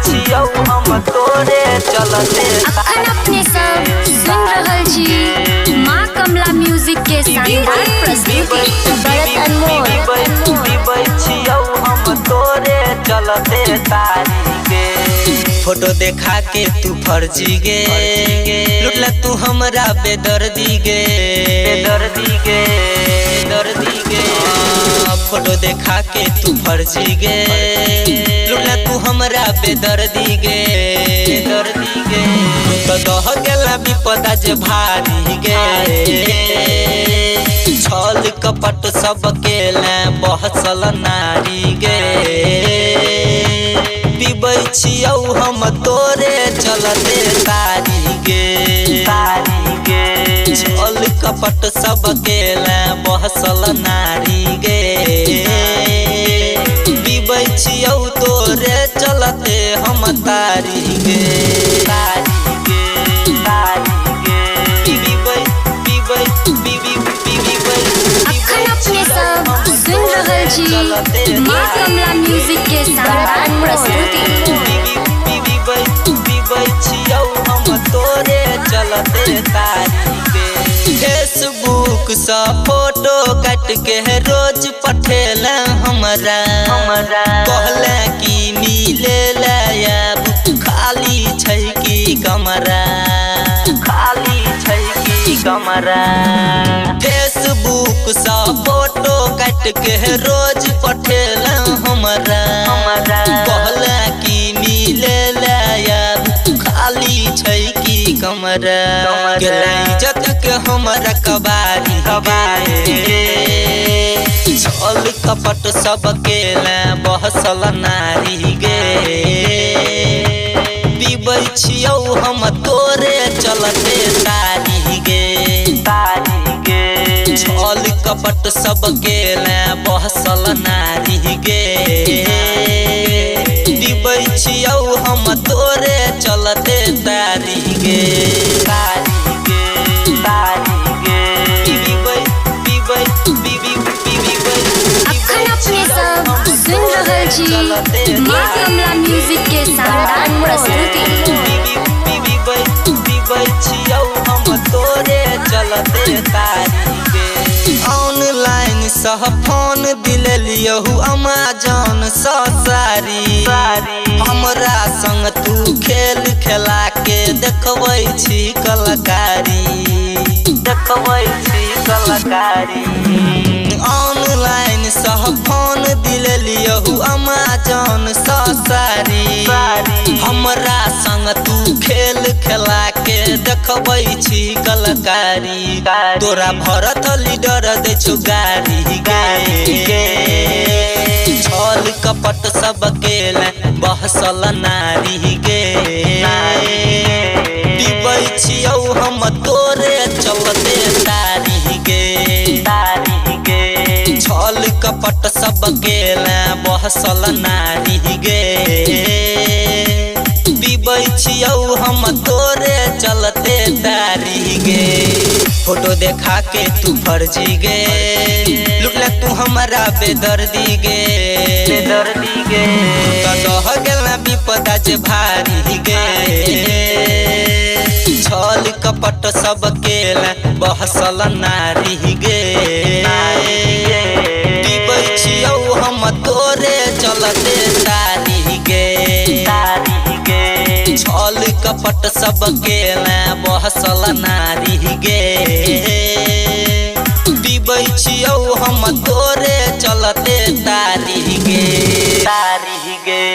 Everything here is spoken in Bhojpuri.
छियौ हम तोरे चलते। अखन अपने सब सुन रहल छी माँ कमला म्यूजिक के शानदार प्रस्तुति भरत अनमोल। छियौ हम तोरे चलते तारी के। फोटो देखा के तू फर्जी गे, लुटला तू हमरा बेदर्दी गे, बेदर्दी गे, बेदर्दी गे। फोटो देखा के तू फर्जी गे, लुटला तू हमरा बेदर्दी गे, बेदर्दी गे। तो दह गेला विपदा जे भारी गे, छल कपट सब केला बहसल नारी गे। पीबै छियौ हम तोरे चलते तारी गे, तारी गे। छल कपट सब केला बहसल नारी गे। पीबै छियौ तोरे चलते हम तारी गे, तारी गे, तारी गे। पीबै पीबै पीबै पीबै। अखन अपने सब सुन रहल छी माँ कमला म्यूजिक के शानदार प्रस्तुति। छियौ हम तोरे चलते तारी के। फेसबुक से फोटो काट के रोज पठेला हमरा, कहला कि मिले लायब खाली छै कि कमरा, खाली छै कि कमरा। फेसबुक से फोटो काट के रोज पठेला हमरा, कहला कि मिले लायब खाली छै कि कमरा। गेला इज्जत के हमरा कबारी गे, छल कपट सब केला बहसल नारी गे। पीबै छियौ हम तोरे चलते तारी गे, तारी गे। छल कपट सब केला बहसल नारी गे। पीबै छियौ हम तोरे चलते तारी गे, तारी गे, तारी गे। पीबै पीबै पीबै पीबै। अखन अपने सब सुन रहल छी माँ कमला म्यूजिक के शानदार प्रस्तुति। पीबै छियौ हम तोरे चलते तारी गे। ऑनलाइन सह फोन दिलियौ अमेजन सँ सारी, हमरा संग तू खेल खेला के देखबै छी कलाकारी, देखबै छी कलाकारी। ऑनलाइन सह फोन दिलियौ अमेजन सँ सारी, हमरा संग तू खेल खेला के देखबै छी कलाकारी। तोरा भरत लीडर दे छु गारी गे, छल कपट सब केला बहसल नारी गे। पीबै छियौ हम तोरे चलते तारी गे, तारी गे। छल कपट सब केला बहसल नारी गे। पीबै छियौ हम तोरे चलते तारी गे। फोटो देखा के तू फर्जी गे, लुटला तू हमरा बेदर्दी गे, बेदर्दी गे। कदह गेला विपदा जे भारी गे, छल कपट सब केला बहसल नारी गे। पीबै छियौ हम तोरे चलते तारी गे, तारी गे। छल कपट सब केला बहसल नारी गे। पीबै छियौ हम तोरे चलते तारी गे, तारी गे।